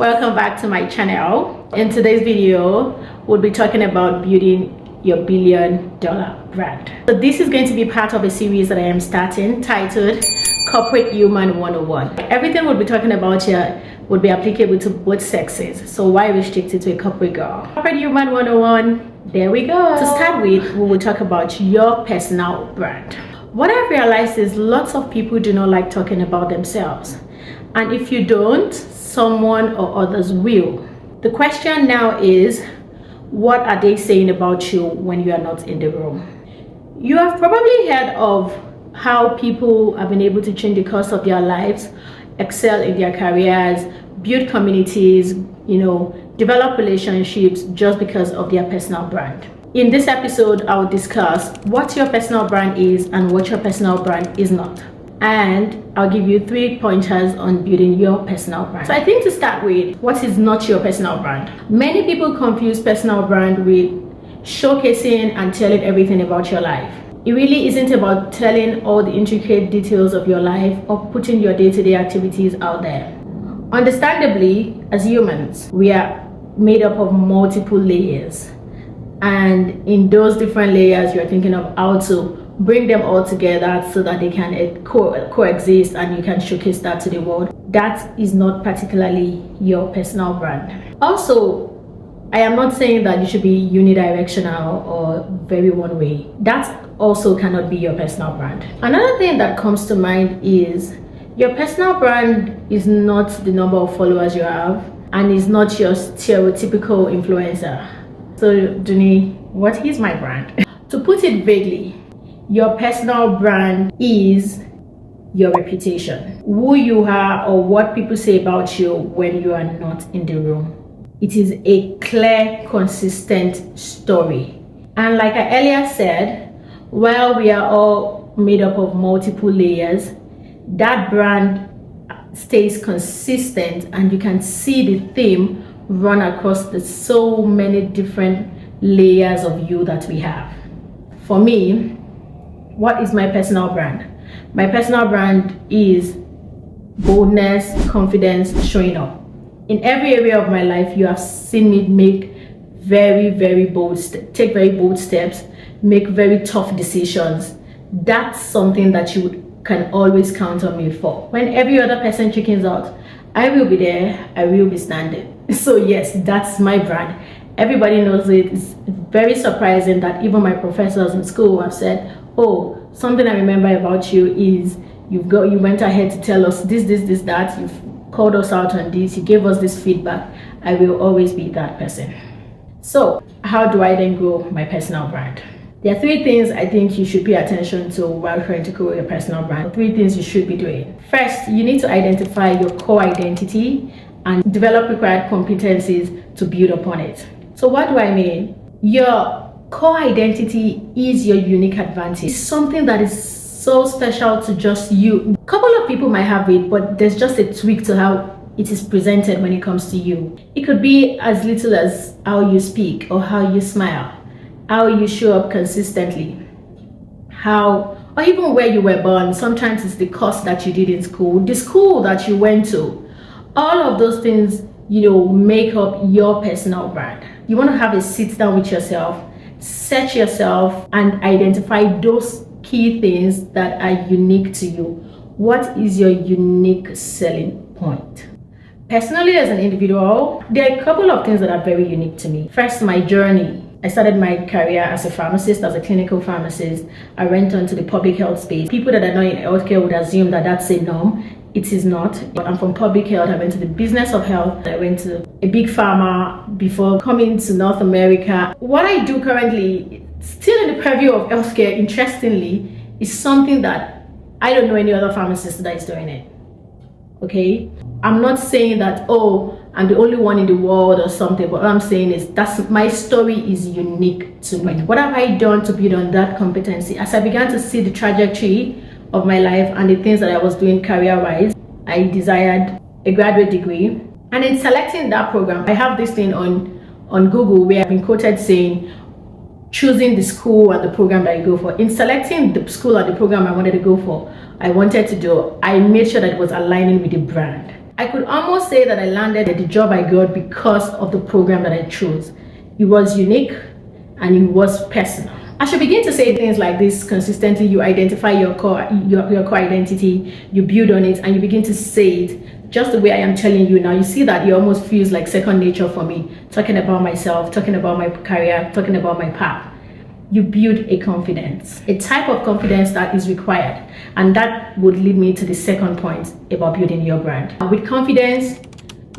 Welcome back to my channel. In today's video, we'll be talking about building your $1 billion brand. So this is going to be part of a series that I am starting titled Corporate Human 101. Everything we'll be talking about here would be applicable to both sexes. So why restrict it to a corporate girl? Corporate Human 101, there we go. To start with, we will talk about your personal brand. What I've realized is lots of people do not like talking about themselves. And if you don't, someone or others will. The question now is, what are they saying about you when you are not in the room? You have probably heard of how people have been able to change the course of their lives, excel in their careers, build communities, develop relationships just because of their personal brand. In this episode, I will discuss what your personal brand is and what your personal brand is not. And I'll give you 3 pointers on building your personal brand. So I think to start with, what is not your personal brand? Many people confuse personal brand with showcasing and telling everything about your life. It really isn't about telling all the intricate details of your life or putting your day-to-day activities out there. Understandably, as humans, we are made up of multiple layers. And in those different layers, you're thinking of how to bring them all together so that they can coexist and you can showcase that to the world. That is not particularly your personal brand. Also, I am not saying that you should be unidirectional or very one way. That also cannot be your personal brand. Another thing that comes to mind is your personal brand is not the number of followers you have and is not your stereotypical influencer. So, Duni, what is my brand? To put it vaguely, your personal brand is your reputation, who you are or what people say about you when you are not in the room. It is a clear, consistent story. And like I earlier said, while we are all made up of multiple layers, that brand stays consistent and you can see the theme run across the so many different layers of you that we have. For me, what is my personal brand? My personal brand is boldness, confidence, showing up. In every area of my life, you have seen me make take very bold steps, make very tough decisions. That's something that you can always count on me for. When every other person chickens out, I will be there, I will be standing. So yes, that's my brand. Everybody knows it. It's very surprising that even my professors in school have said, oh, something I remember about you is you went ahead to tell us this, that. You've called us out on this. You gave us this feedback. I will always be that person. So how do I then grow my personal brand? There are 3 things I think you should pay attention to while trying to grow your personal brand. 3 things you should be doing. First, you need to identify your core identity and develop required competencies to build upon it. So what do I mean? Your core identity is your unique advantage. It's something that is so special to just you. A couple of people might have it, but there's just a tweak to how it is presented when it comes to you. It could be as little as how you speak or how you smile, how you show up consistently, or even where you were born. Sometimes it's the course that you did in school, the school that you went to. All of those things, make up your personal brand. You want to have a sit down with yourself, search yourself, and identify those key things that are unique to you. What is your unique selling point? Personally, as an individual, there are a couple of things that are very unique to me. First, my journey. I started my career as a pharmacist, as a clinical pharmacist. I went on to the public health space. People that are not in healthcare would assume that that's a norm. It is not. I'm from public health. I went to the business of health. I went to a big pharma before coming to North America. What I do currently, still in the purview of healthcare, interestingly, is something that I don't know any other pharmacist that is doing it. Okay? I'm not saying that, oh, I'm the only one in the world or something, but what I'm saying is my story is unique to me. What have I done to build on that competency? As I began to see the trajectory of my life and the things that I was doing career-wise, I desired a graduate degree. And in selecting that program, I have this thing on Google where I've been quoted saying, choosing the school and the program that I go for. In selecting the school and the program I wanted to go for, I made sure that it was aligning with the brand. I could almost say that I landed at the job I got because of the program that I chose. It was unique and it was personal. As you begin to say things like this consistently, you identify your core identity, you build on it, and you begin to say it just the way I am telling you now. You see that it almost feels like second nature for me, talking about myself, talking about my career, talking about my path. You build a confidence, a type of confidence that is required. And that would lead me to the second point about building your brand. With confidence,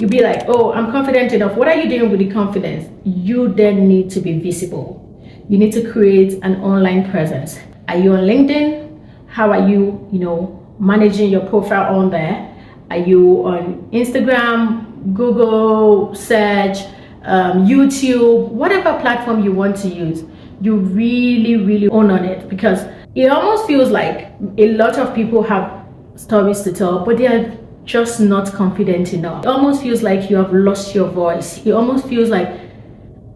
you'll be like, oh, I'm confident enough. What are you doing with the confidence? You then need to be visible. You need to create an online presence. Are you on LinkedIn? How are you, managing your profile on there? Are you on Instagram, Google search, YouTube, whatever platform you want to use? You really own on it, because it almost feels like a lot of people have stories to tell, but they are just not confident enough. It almost feels like you have lost your voice. It almost feels like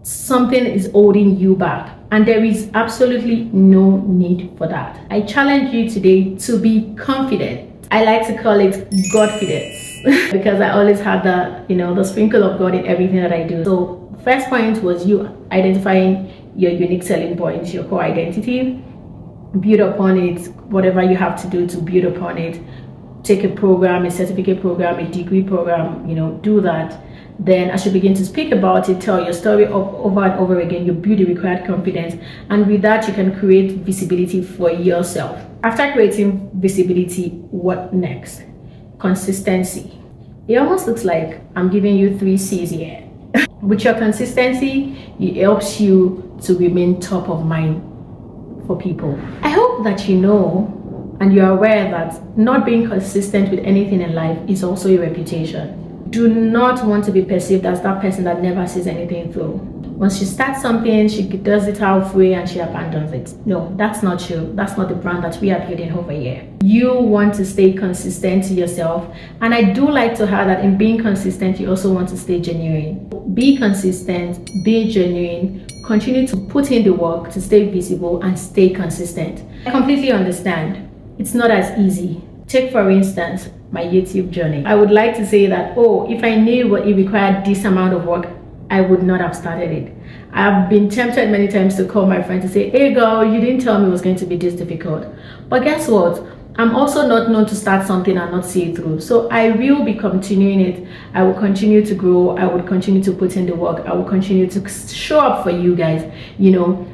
something is holding you back, and there is absolutely no need for that. I challenge you today to be confident. I like to call it Godfidence because I always had the sprinkle of God in everything that I do. So first point was you identifying your unique selling points, your core identity. Build upon it, whatever you have to do to build upon it. Take a program, a certificate program, a degree program, do that. Then as you begin to speak about it, tell your story over and over again, you build the required confidence, and with that you can create visibility for yourself. After creating visibility, what next? Consistency. It almost looks like I'm giving you 3 C's here. With your consistency, it helps you to remain top of mind for people. I hope that you know and you're aware that not being consistent with anything in life is also a reputation. Do not want to be perceived as that person that never sees anything through. Once she starts something, she does it halfway and she abandons it. No, that's not you. That's not the brand that we are building over here. You want to stay consistent to yourself. And I do like to add that in being consistent, you also want to stay genuine. Be consistent, be genuine, continue to put in the work to stay visible and stay consistent. I completely understand. It's not as easy. Take, for instance, my YouTube journey. I would like to say that, if I knew what it required this amount of work, I would not have started it. I've been tempted many times to call my friend to say, hey girl, you didn't tell me it was going to be this difficult. But guess what? I'm also not known to start something and not see it through. So I will be continuing it. I will continue to grow. I will continue to put in the work. I will continue to show up for you guys.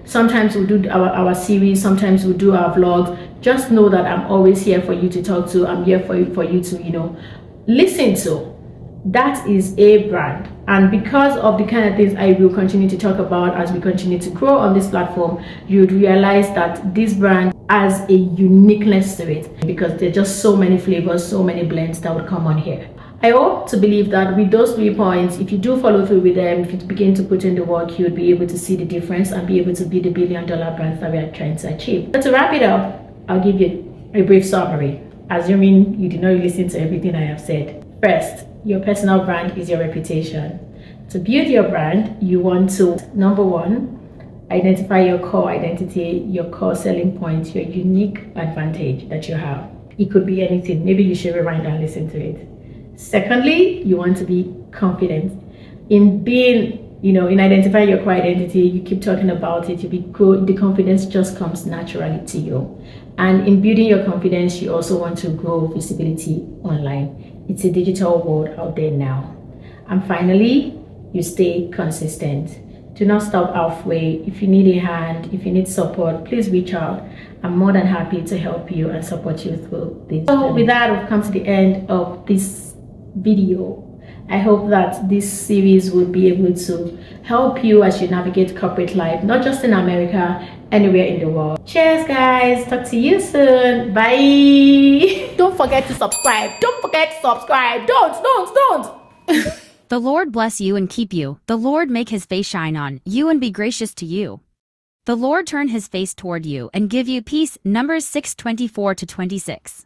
Sometimes we'll do our series. Sometimes we'll do our vlogs. Just know that I'm always here for you to talk to. I'm here for you to, listen to. That is a brand. And because of the kind of things I will continue to talk about as we continue to grow on this platform, you'd realize that this brand has a uniqueness to it, because there are just so many flavors, so many blends that would come on here. I hope to believe that with those 3 points, if you do follow through with them, if you begin to put in the work, you would be able to see the difference and be able to be the $1 billion brands that we are trying to achieve. But to wrap it up, I'll give you a brief summary, assuming you did not listen to everything I have said. First, your personal brand is your reputation. To build your brand, you want to, number 1, identify your core identity, your core selling point, your unique advantage that you have. It could be anything. Maybe you should rewind and listen to it. Secondly, you want to be confident. In being, in identifying your core identity, you keep talking about it, the confidence just comes naturally to you. And in building your confidence, you also want to grow visibility online. It's a digital world out there now. And finally, you stay consistent. Do not stop halfway. If you need a hand, if you need support, please reach out. I'm more than happy to help you and support you through this. So with that, we've come to the end of this video. I hope that this series will be able to help you as you navigate corporate life, not just in America, anywhere in the world. Cheers, guys. Talk to you soon. Bye. Don't forget to subscribe. Don't forget to subscribe. Don't. The Lord bless you and keep you. The Lord make his face shine on you and be gracious to you. The Lord turn his face toward you and give you peace. Numbers 6:24-26.